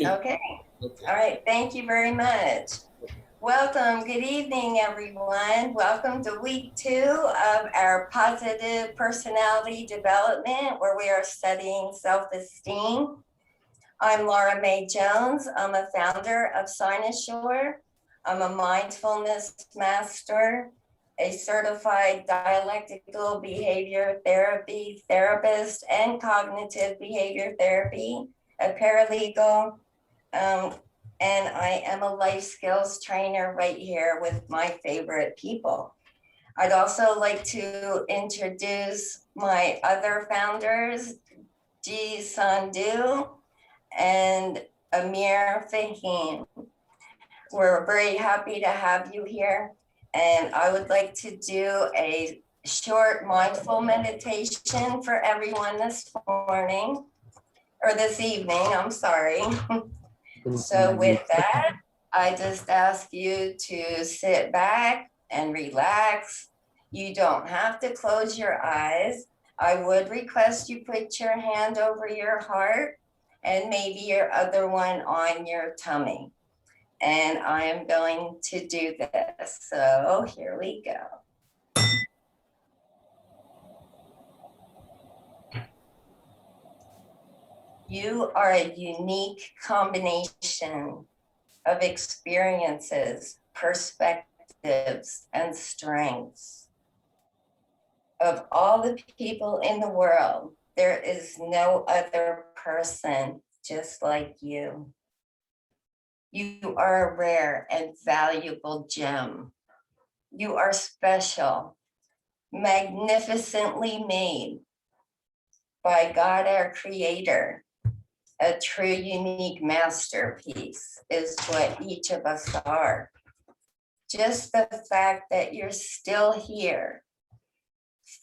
Okay. All right. Thank you very much. Welcome. Good evening, everyone. Welcome to week 2 of our positive personality development, where we are studying self-esteem. I'm Laura Mae Jones. I'm a founder of Cynosure. I'm a mindfulness master, a certified dialectical behavior therapy therapist and cognitive behavior therapy, a paralegal, and I am a life skills trainer right here with my favorite people. I'd also like to introduce my other founders, Ji Sandu and Amir Fahim. We're very happy to have you here. And I would like to do a short mindful meditation for everyone this morning, or this evening, I'm sorry. So with that, I just ask you to sit back and relax. You don't have to close your eyes. I would request you put your hand over your heart and maybe your other one on your tummy. And I am going to do this. So here we go. You are a unique combination of experiences, perspectives, and strengths. Of all the people in the world, there is no other person just like you. You are a rare and valuable gem. You are special, magnificently made by God, our Creator. A true unique masterpiece is what each of us are. Just the fact that you're still here,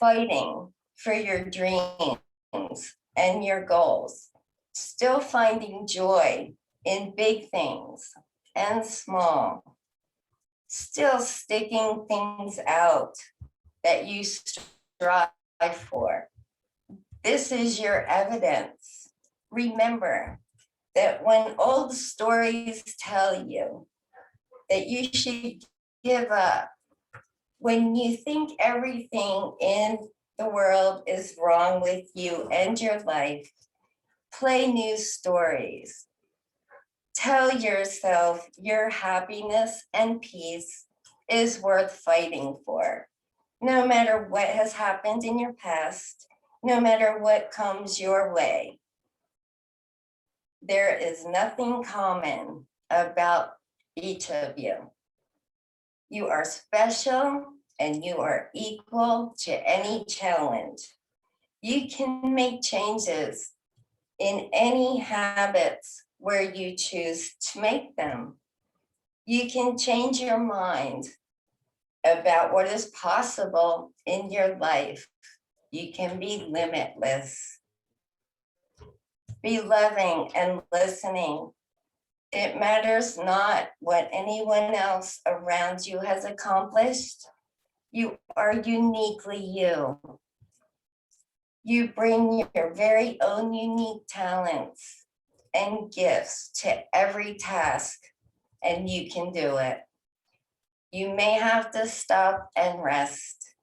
fighting for your dreams and your goals, still finding joy in big things and small, still sticking things out that you strive for. This is your evidence. Remember that when old stories tell you that you should give up, when you think everything in the world is wrong with you and your life, play new stories. Tell yourself your happiness and peace is worth fighting for, no matter what has happened in your past, no matter what comes your way. There is nothing common about each of you. You are special and you are equal to any challenge. You can make changes in any habits where you choose to make them. You can change your mind about what is possible in your life. You can be limitless. Be loving and listening. It matters not what anyone else around you has accomplished. You are uniquely you. You bring your very own unique talents and gifts to every task, and you can do it. You may have to stop and rest.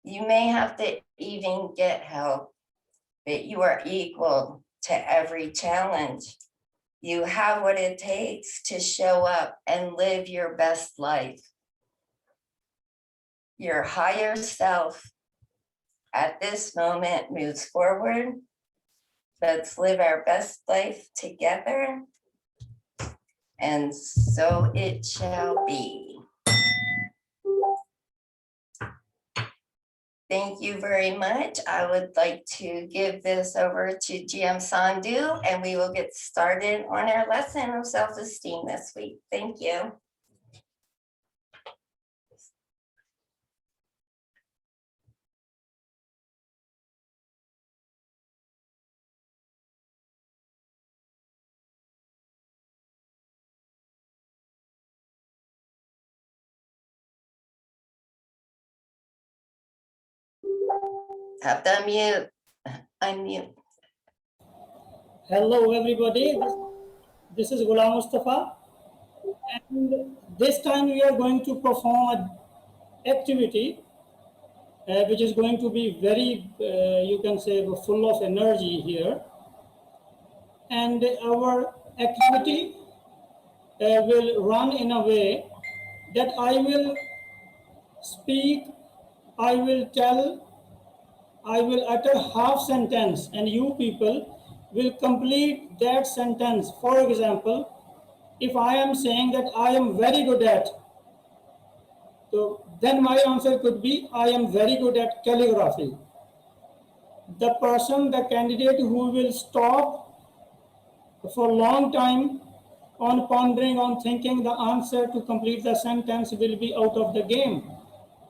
You may have to even get help, but you are equal to every challenge. You have what it takes to show up and live your best life. Your higher self at this moment moves forward. Let's live our best life together. And so it shall be. Thank you very much. I would like to give this over to GM Sandhu, and we will get started on our lesson of self-esteem this week. Thank you. Have to unmute. Unmute. Hello, everybody. This is Ghulam Mustafa, and this time we are going to perform an activity which is going to be very, you can say, full of energy here. And our activity will run in a way that I will speak, I will tell, I will utter half sentence, and you people will complete that sentence. For example, if I am saying that I am very good at, so then my answer could be I am very good at calligraphy. The person, the candidate who will stop for a long time on pondering, on thinking the answer to complete the sentence will be out of the game.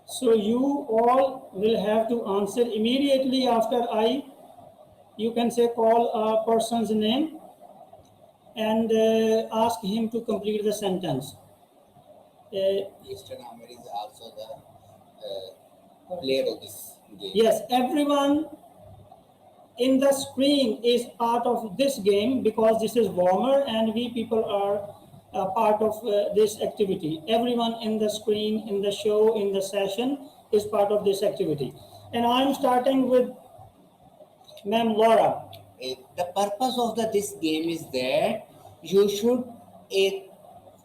So you all will have to answer immediately after I, you can say, call a person's name and ask him to complete the sentence. Mr. Namir is also the player of this game. Yes, everyone in the screen is part of this game because this is warmer and we people are part of this activity. Everyone in the screen, in the show, in the session is part of this activity. And I'm starting with Ma'am Laura. The purpose of this game is that you should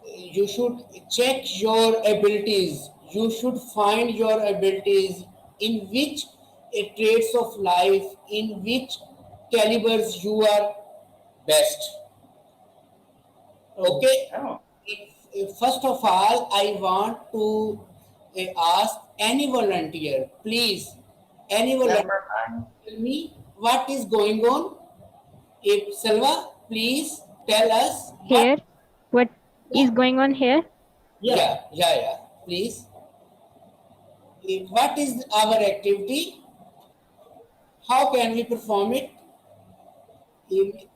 you should check your abilities. You should find your abilities in which traits of life, in which calibers you are best. Okay. Oh, First of all, I want to ask any volunteer, please, any volunteer, number one. tell me what is going on. If Selva, please tell us what. Here, what is going on here? Yeah. Please. What is our activity? How can we perform it?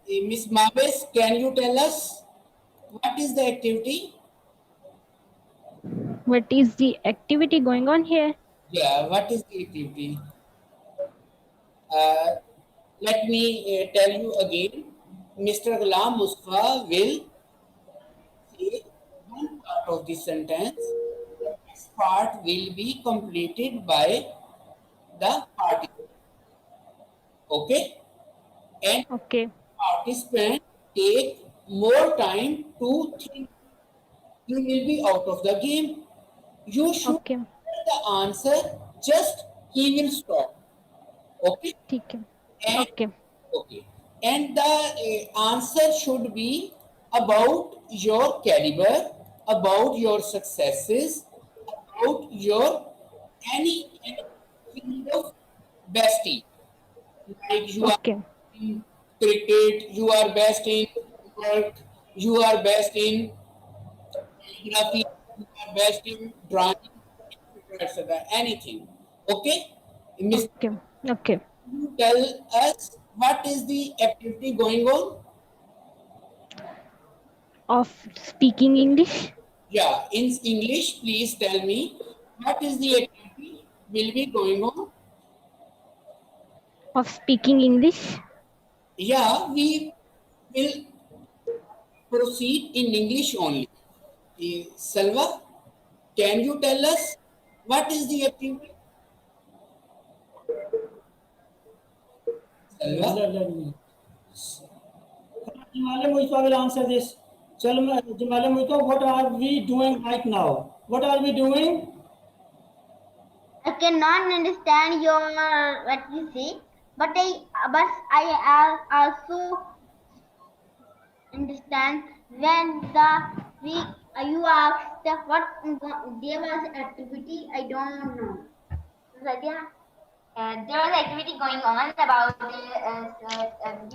Miss Mabes, can you tell us what is the activity? What is the activity going on here? Yeah, what is the activity? Uh, Let me tell you again. Mr. Ghulam Mustafa will say one part of the sentence. The next part will be completed by the participant. Okay? And Okay, participant take more time to think. You will be out of the game. You should okay, tell the answer, just he will stop. Okay? ठीक है, And okay, okay, and the answer should be about your caliber, about your successes, about your any field of bestie. Like you are okay, in cricket, you are best in work, you are best in calligraphy, you are best in drawing, etc. Anything. Okay, Miss, okay, okay. you tell us what is the activity going on? Of speaking English, Yeah, in English, please tell me what is the activity will be going on? of speaking English. Yeah, we will proceed in English only. Salva, can you tell us what is the activity? Salva? Let me. Jamale Mustafa will answer this. Jamale Mustafa, what are we doing right now? What are we doing? I cannot understand your what you say, but I also understand when the we you asked what there was activity. I don't know. Radhya? There was activity going on about we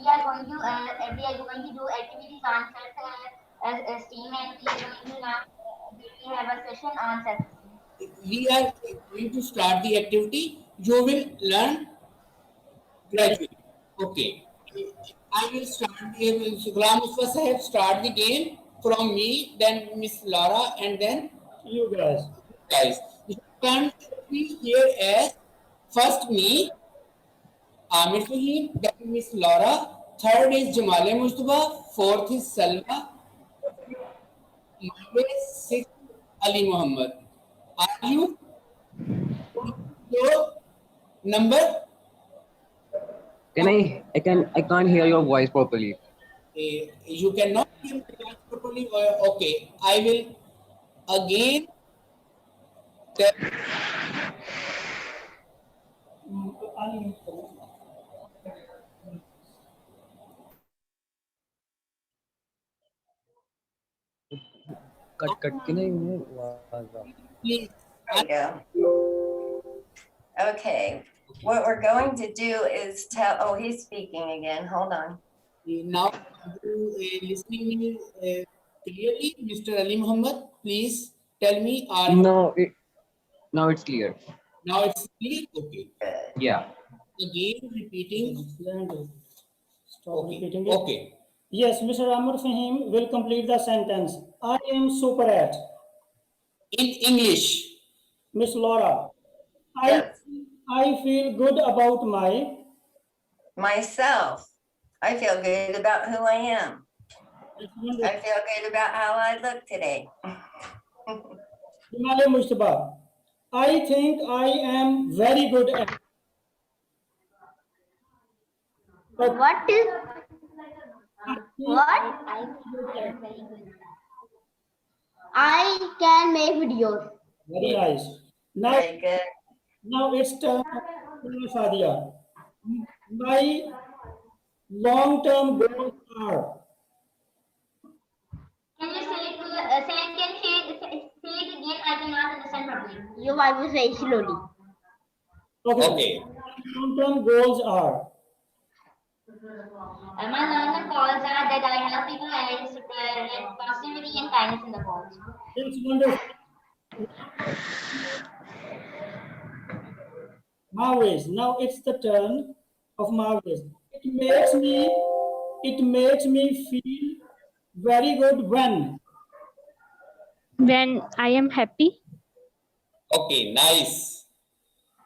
are going to do activities on self-esteem, and we are going to now we have a session on self-esteem. We are going to start the activity. You will learn gradually. Okay. I will start. Ghulam Mustafa Sahib start the game from me, then Miss Laura, and then you guys. You can be here as first me, Amir Fahim, then Miss Laura, third is Jamale Mustafa, fourth is Salma, My name is Sheikh Ali Muhammad. Are you your number? I can't hear your voice properly. You cannot hear my voice properly. Okay, I will again tell. Cut cut के नहीं आवाज आ Please. There you go. Okay. What we're going to do is tell, oh, he's speaking again. Hold on. Now, are you listening me clearly, Mr. Ali Muhammad? Please tell me. now it's clear. Now it's clear? Okay. Good. Yeah. Again repeating. Stop Okay. repeating it. Okay. Yes, Mr. Amr Fahim will complete the sentence. I am super at. In English. Miss Laura, Yes. I feel good about Myself. I feel good about who I am. I feel good about how I look today. Himale Mujtaba. I think I am very good at. What is what? I can make videos. Very nice. Now, Very good. now it's turn of Sadia. My long-term goals are. Can you say it, say it again? I cannot understand properly. Your wife was very slowly. Okay. Long-term goals are. My learner calls are that I help people and positivity and kindness in the calls. That's wonderful. Marvis. Now it's the turn of Marvis. It makes me feel very good when. When I am happy. Okay, nice.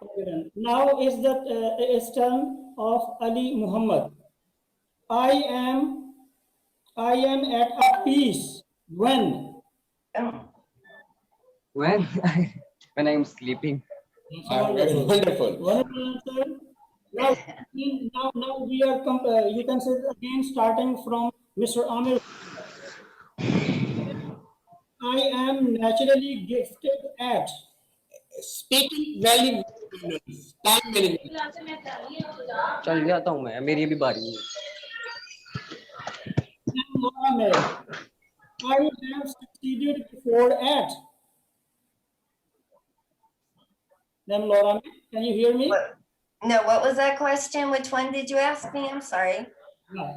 Okay, then. Now is the it's turn of Ali Muhammad. I am at a peace when. Oh, When when I'm sleeping. Very wonderful. Wonderful answer. Now, now we are you can say again starting from Mr. Amir. I am naturally gifted at. Speaking very time management. चल जाता हूँ मैं मेरी भी बारी है. Amir. I have succeeded before at. Then Laura, can you hear me? what? No, what was that question? Which one did you ask me? I'm sorry. Yeah.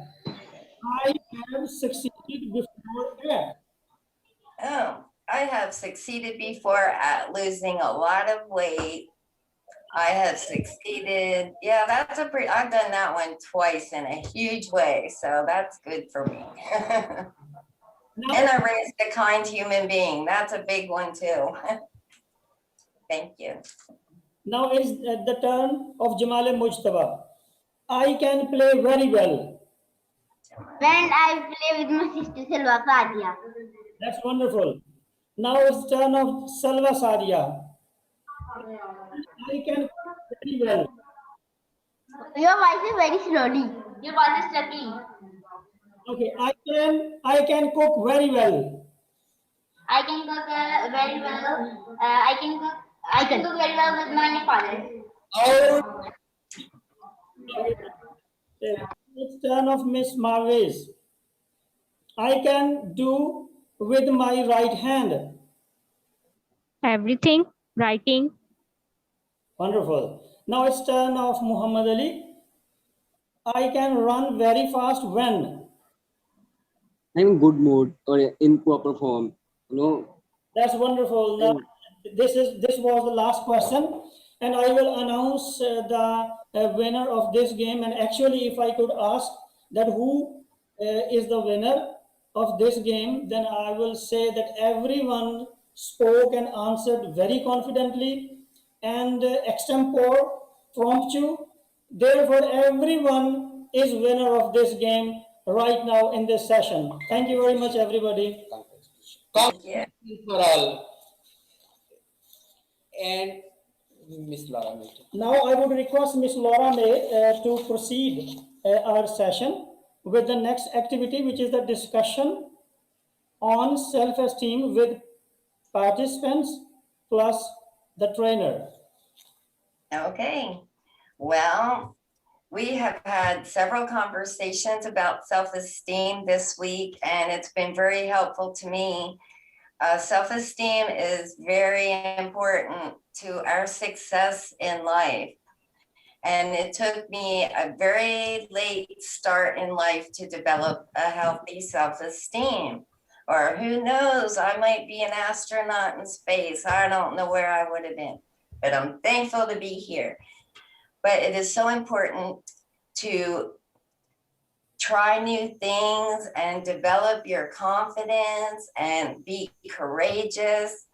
I have succeeded before at. Oh, I have succeeded before at losing a lot of weight. I have succeeded. Yeah, that's a pretty, I've done that one twice in a huge way. So that's good for me. And I raised a kind human being. That's a big one too. Thank you. Now it's the turn of Jamal Mujtaba. I can play very well. When I play with my sister Selva Sadia. That's wonderful. Now it's turn of Salva Sadia. I can play very well. Your voice is very slowly. Your voice is stucky. Okay, I can cook very well. I can cook very well. I can cook very well with my father. Oh, It's turn of Miss Marves. I can do with my right hand. Everything. Writing. Wonderful. Now it's turn of Muhammad Ali. I can run very fast when. I'm in good mood or in proper form. You know. That's wonderful. Now, this was the last question, and I will announce the winner of this game. And actually, if I could ask that who is the winner of this game, then I will say that everyone spoke and answered very confidently and extempore, promptu. Therefore, everyone is winner of this game right now in this session. Thank you very much, everybody. Thank you. For all. And Miss Laura May. Now I would request Ms. Laura May to proceed our session with the next activity, which is the discussion on self-esteem with participants plus the trainer. Okay. Well, we have had several conversations about self-esteem this week, and it's been very helpful to me. Self-esteem is very important to our success in life. And it took me a very late start in life to develop a healthy self-esteem. Or who knows, I might be an astronaut in space. I don't know where I would have been, but I'm thankful to be here. But it is so important to try new things and develop your confidence and be courageous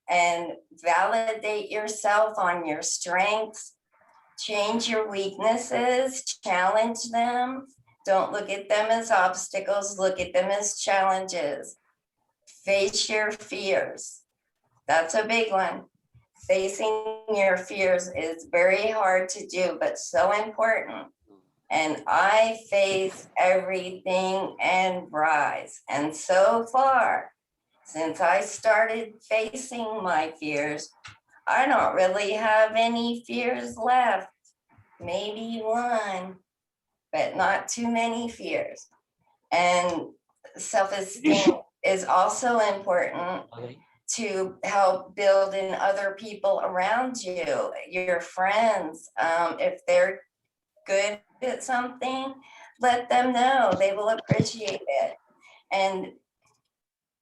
and validate yourself on your strengths. Change your weaknesses, challenge them. Don't look at them as obstacles, look at them as challenges. Face your fears. That's a big one. Facing your fears is very hard to do, but so important. And I face everything and rise. And so far, since I started facing my fears, I don't really have any fears left. Maybe one, but not too many fears. And self-esteem is also important to help build in other people around you, your friends. If they're good at something, let them know. They will appreciate it. And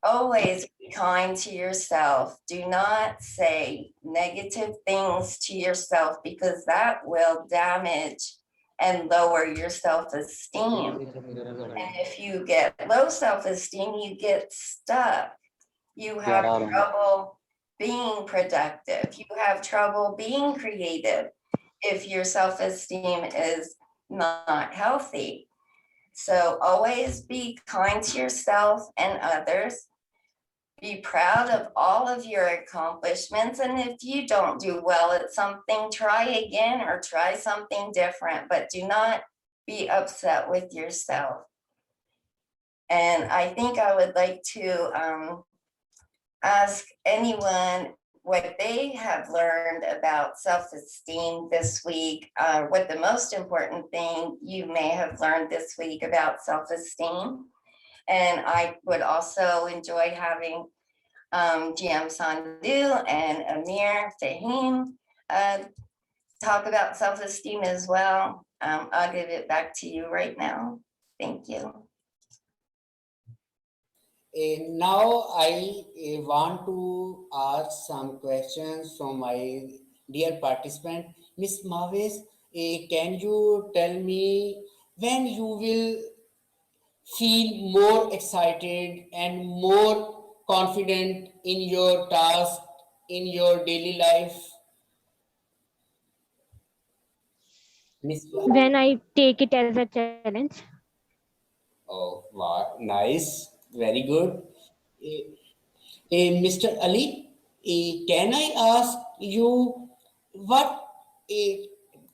always be kind to yourself. Do not say negative things to yourself, because that will damage and lower your self-esteem. And if you get low self-esteem, you get stuck. You have trouble being productive. You have trouble being creative if your self-esteem is not healthy. So always be kind to yourself and others. Be proud of all of your accomplishments. And if you don't do well at something, try again or try something different, but do not be upset with yourself. And I think I would like to ask anyone what they have learned about self-esteem this week, what the most important thing you may have learned this week about self-esteem. And I would also enjoy having GM Sandhu and Amir Fahim talk about self-esteem as well. I'll give it back to you right now. Thank you. Now I want to ask some questions from my dear participant. Miss Maves, can you tell me when you will feel more excited and more confident in your task, in your daily life? Miss When I take it as a challenge. Oh, wow, nice, very good. Mr. Ali, can I ask you what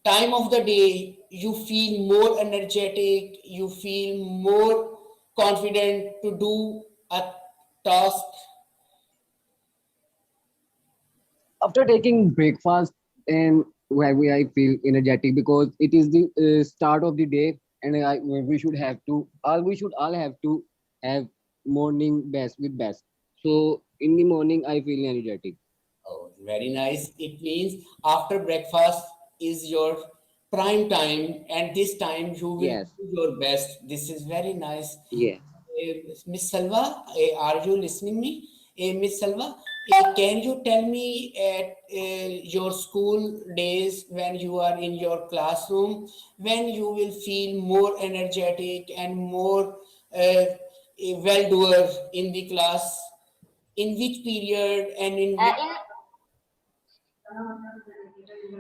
time of the day you feel more energetic, you feel more confident to do a task? After taking breakfast, and I feel energetic because it is the start of the day, and we should have to all we should all have to have morning best with best. So in the morning I feel energetic. Oh, very nice. It means after breakfast is your prime time, and this time you will Yes. do your best. This is very nice. Yeah. Miss Salva, are you listening me? Miss Salva, can you tell me at your school days when you are in your classroom, when you will feel more energetic and more well-doer in the class? In which period and in which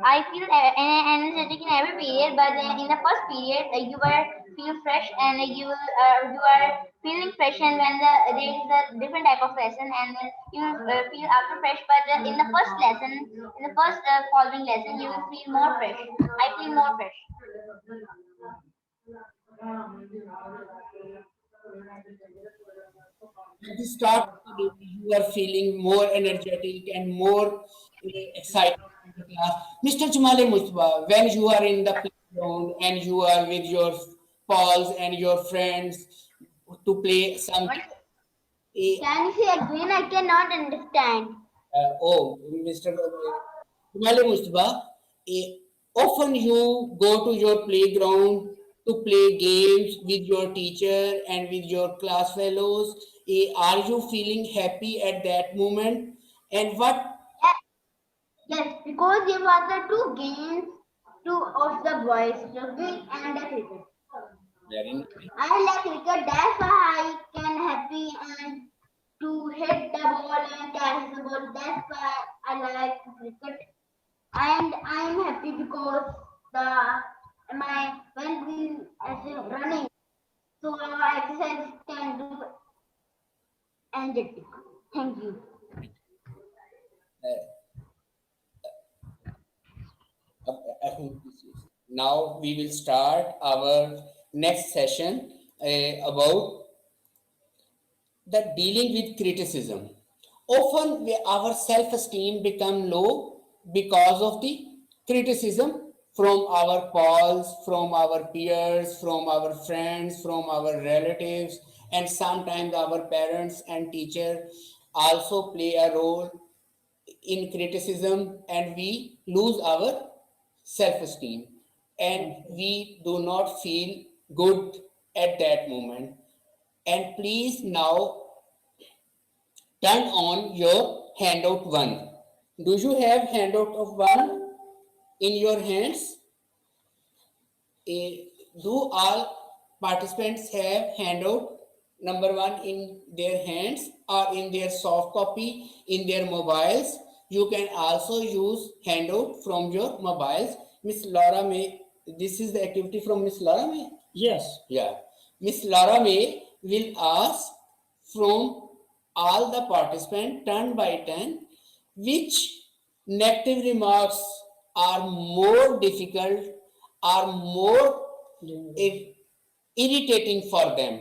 I feel energetic in every period, but in the first period, you were feel fresh and you are feeling fresh, and when there is a different type of lesson, and then you feel after fresh. But in the first lesson, in the first following lesson, you will feel more fresh. I feel more fresh. At the start of the day, you are feeling more energetic and more excited in the class. Mr. Jamale Mustafa, when you are in the playground and you are with your pals and your friends to play some. eh, Can you say again? I cannot understand. oh, Mr. Jamale Mustafa, often you go to your playground to play games with your teacher and with your class fellows. Are you feeling happy at that moment? And what? Yes, because there was the two games, two of the boys, rugby and the cricket. Very nice. I like cricket. That's why I can happy and to hit the ball and catch the ball. That's why I like cricket. And I'm happy because the my when we as running, so our exercise can do energetic. Thank you. I think this is. Now we will start our next session about the dealing with criticism. Often our self-esteem become low because of the criticism from our pals, from our peers, from our friends, from our relatives, and sometimes our parents and teachers also play a role in criticism, and we lose our self-esteem and we do not feel good at that moment. And please now turn on your handout one. Do you have handout of one in your hands? Do all participants have handout number one in their hands or in their soft copy in their mobiles? You can also use handout from your mobiles. Miss Laura May, this is the activity from Miss Laura May. Yes. Yeah. Miss Laura May will ask from all the participants turn by turn which negative remarks are more difficult, are more irritating for them.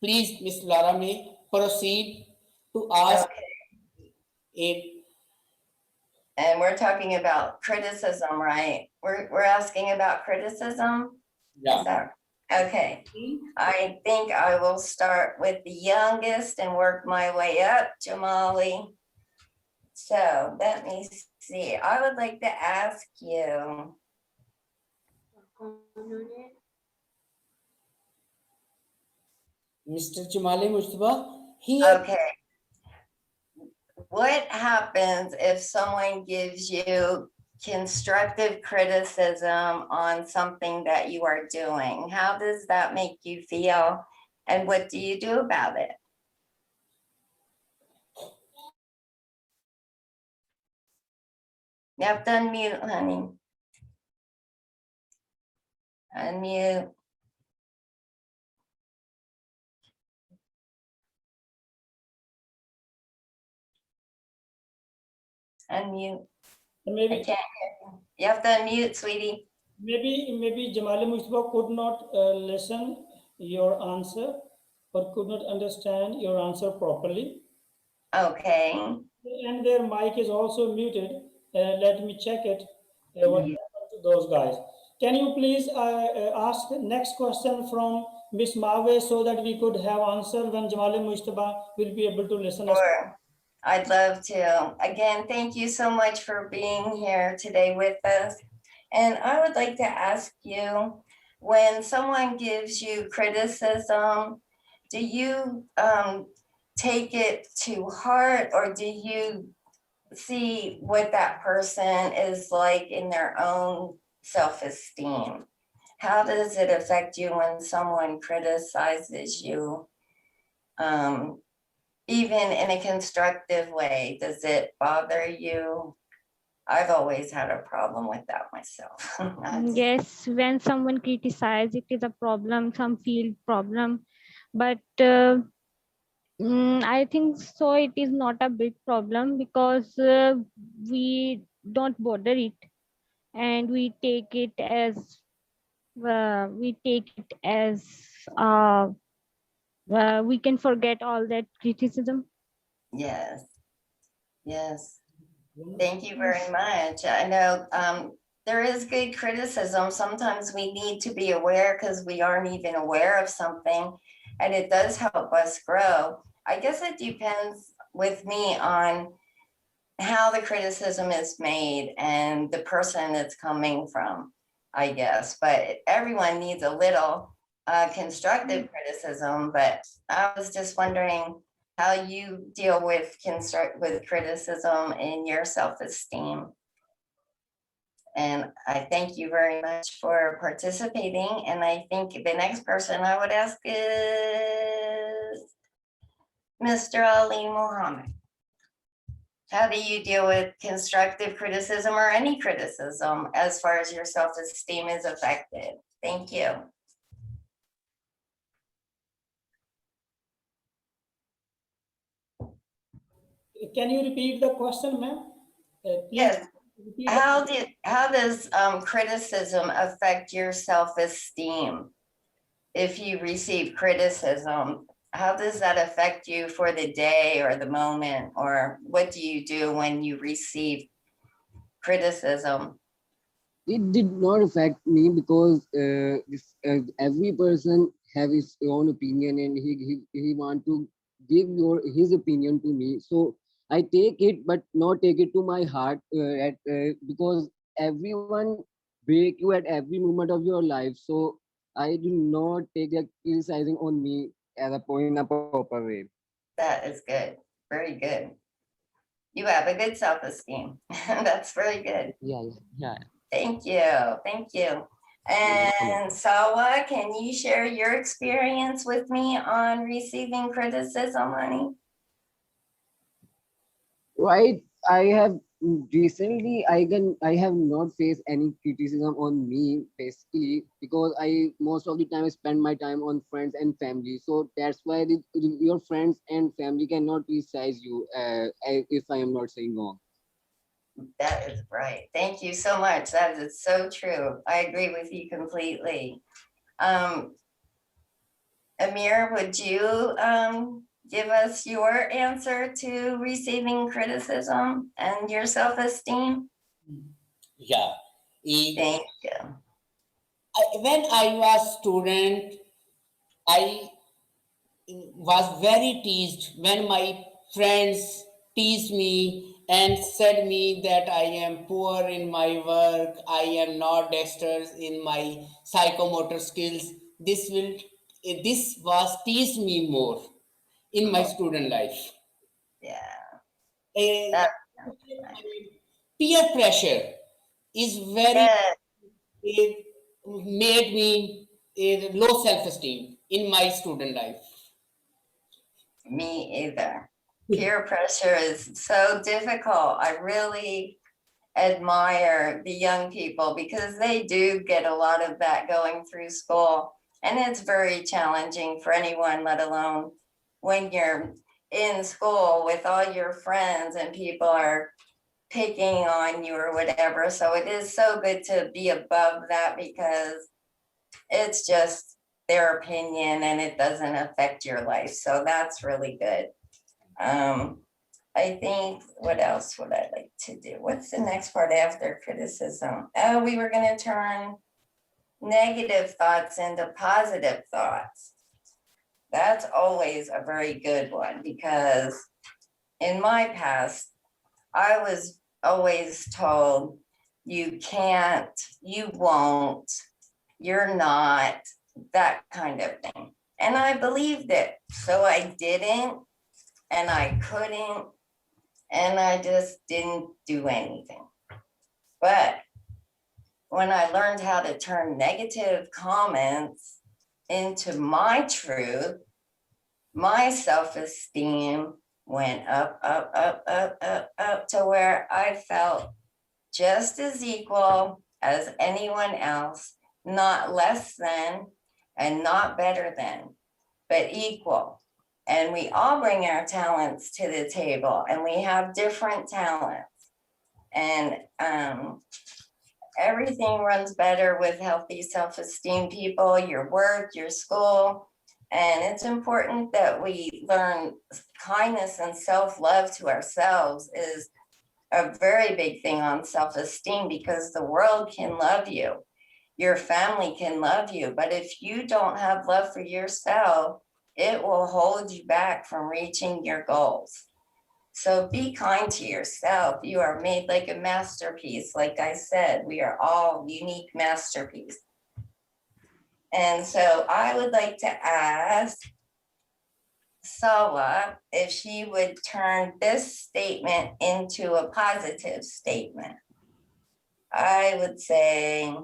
Please, Miss Laura May, proceed to ask it. And we're talking about criticism, right? We're asking about criticism? Yeah. Is that, okay. I think I will start with the youngest and work my way up, Jamali. So let me see. I would like to ask you, Mr. Jamali Mustafa, here. okay, what happens if someone gives you constructive criticism on something that you are doing? How does that make you feel? And what do you do about it? You have to unmute, honey. Unmute. Unmute. I Maybe can't hear you. You have to unmute, sweetie. maybe Jamali Mustafa could not listen your answer or could not understand your answer properly. Okay. And their mic is also muted. Let me check it. What happened to those guys? Can you please ask next question from Miss Mave so that we could have answer when Jamali Mustafa will be able to listen us? Sure. I'd love to. Again, thank you so much for being here today with us. And I would like to ask you, when someone gives you criticism, do you take it to heart, or do you see what that person is like in their own self-esteem? How does it affect you when someone criticizes you? Even in a constructive way, does it bother you? I've always had a problem with that myself. Yes, when someone criticizes, it is a problem, some feel problem. but I think so. It is not a big problem because we don't bother it, and we take it as uh, we can forget all that criticism. Yes, yes. Thank you very much. I know there is good criticism. Sometimes we need to be aware because we aren't even aware of something, and it does help us grow. I guess it depends with me on how the criticism is made and the person it's coming from, I guess. But everyone needs a little constructive criticism. But I was just wondering how you deal with criticism in your self-esteem. And I thank you very much for participating. And I think the next person I would ask is Mr. Ali Muhammad. How do you deal with constructive criticism or any criticism as far as your self-esteem is affected? Thank you. Can you repeat the question, ma'am? Please Yes. repeat How does criticism affect your self-esteem? If you receive criticism, how does that affect you for the day or the moment? Or what do you do when you receive criticism? It did not affect me because every person have his own opinion, and he want to give his opinion to me. So I take it, but not take it to my heart, because everyone break you at every moment of your life. So I do not take that criticizing on me as a point in a proper way. That is good. Very good. You have a good self-esteem. That's very good. Yeah. Thank you. Thank you. And Sawa, can you share your experience with me on receiving criticism, honey? Right. I have recently I have not faced any criticism on me basically because I most of the time I spend my time on friends and family. So that's why your friends and family cannot criticize you, if I am not saying wrong. That is right. Thank you so much. That is so true. I agree with you completely. Amir, would you give us your answer to receiving criticism and your self-esteem? Yeah. Thank you. When I was student, I was very teased when my friends teased me and said me that I am poor in my work, I am not dexterous in my psychomotor skills. This was teased me more in my student life. Yeah. Eh, That, Peer pressure is very yeah, it made me a low self-esteem in my student life. me either. Peer pressure is so difficult. I really admire the young people because they do get a lot of that going through school. And it's very challenging for anyone, let alone when you're in school with all your friends and people are picking on you or whatever. So it is so good to be above that because it's just their opinion and it doesn't affect your life. So that's really good. I think, what else would I like to do? What's the next part after criticism? Oh, we were going to turn negative thoughts into positive thoughts. That's always a very good one because in my past, I was always told, you can't, you won't, you're not, that kind of thing. And I believed it. So I didn't, and I couldn't, and I just didn't do anything. But when I learned how to turn negative comments into my truth, my self-esteem went up to where I felt just as equal as anyone else, not less than and not better than. but equal. And we all bring our talents to the table, and we have different talents. And everything runs better with healthy self-esteem people, your work, your school. And it's important that we learn kindness and self-love to ourselves is a very big thing on self-esteem, because the world can love you. Your family can love you, but if you don't have love for yourself, it will hold you back from reaching your goals. So be kind to yourself. You are made like a masterpiece. Like I said, we are all unique masterpieces. And so I would like to ask Sawa if she would turn this statement into a positive statement. I would say,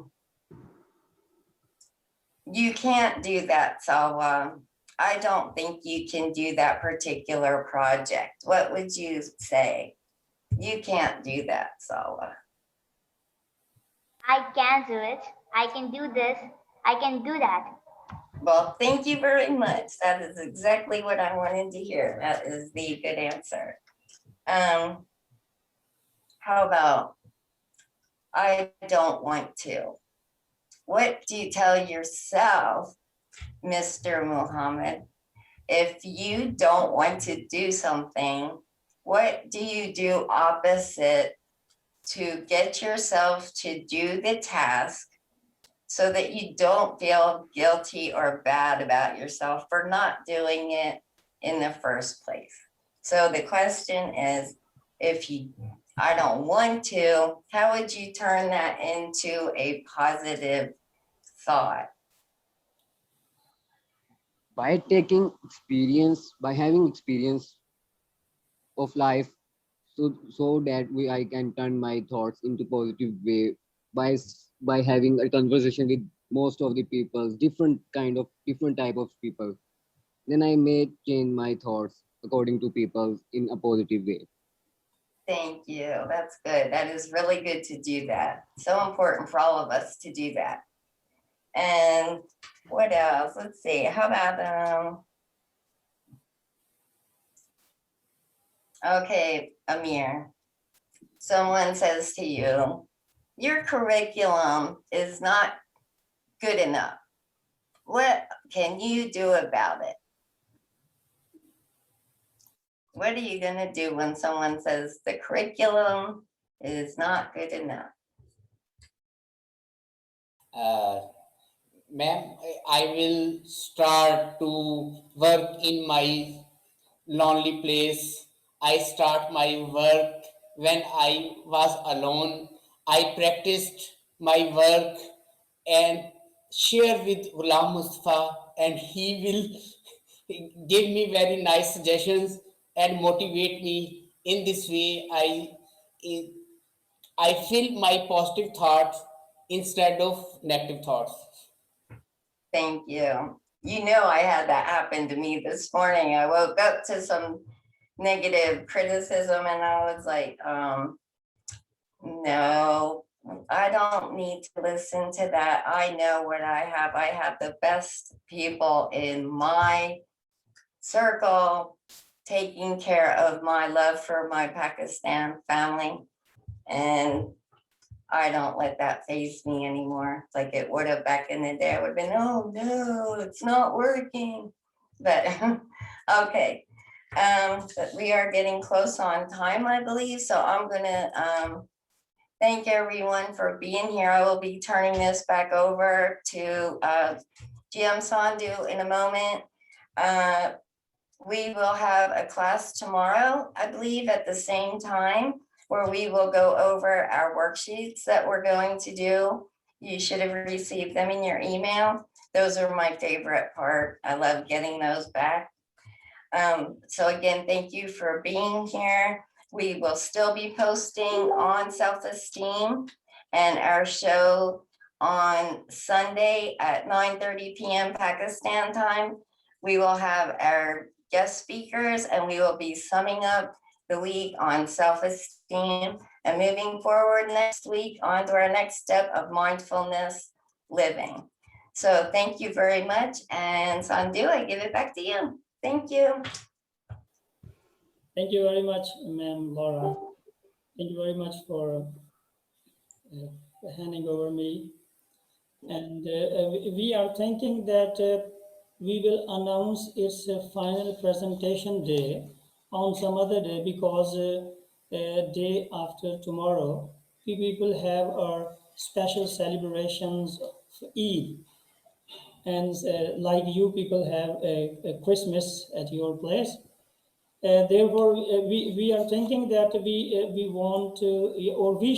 you can't do that, Sawa. I don't think you can do that particular project. What would you say? You can't do that, Sawa. I can do it. I can do this. I can do that. Well, thank you very much. That is exactly what I wanted to hear. That is the good answer. How about, I don't want to? What do you tell yourself, Mr. Muhammad, if you don't want to do something? What do you do opposite to get yourself to do the task so that you don't feel guilty or bad about yourself for not doing it in the first place? So the question is, if I don't want to, how would you turn that into a positive thought? By taking experience, by having experience of life, so that I can turn my thoughts into positive way by having a conversation with most of the people, different type of people. Then I may change my thoughts according to people in a positive way. Thank you. That's good. That is really good to do that. So important for all of us to do that. And what else? Let's see. How about okay, Amir. Someone says to you, your curriculum is not good enough. What can you do about it? What are you going to do when someone says the curriculum is not good enough? Ma'am, I will start to work in my lonely place. I start my work when I was alone. I practiced my work and share with Ghulam Mustafa, and he will give me very nice suggestions and motivate me. In this way, I feel my positive thoughts instead of negative thoughts. Thank you. You know, I had that happen to me this morning. I woke up to some negative criticism and I was like, no, I don't need to listen to that. I know what I have. I have the best people in my circle taking care of my love for my Pakistan family. And I don't let that faze me anymore. Like it would have back in the day. I would have been, oh no, it's not working. But okay. But we are getting close on time, I believe. So I'm gonna thank everyone for being here. I will be turning this back over to GM Sandhu in a moment. We will have a class tomorrow, I believe, at the same time, where we will go over our worksheets that we're going to do. You should have received them in your email. Those are my favorite part. I love getting those back. So again, thank you for being here. We will still be posting on self-esteem and our show on Sunday at 9:30 p.m. Pakistan time. We will have our guest speakers and we will be summing up the week on self-esteem and moving forward next week on to our next step of mindfulness living. So thank you very much. And Sandu, I give it back to you. Thank you. Thank you very much, ma'am Laura. Thank you very much for handing over me. And we are thinking that we will announce its final presentation day on some other day, because day after tomorrow, we people have our special celebrations of Eid. And like you people have a Christmas at your place. Therefore, we are thinking that we want to, or we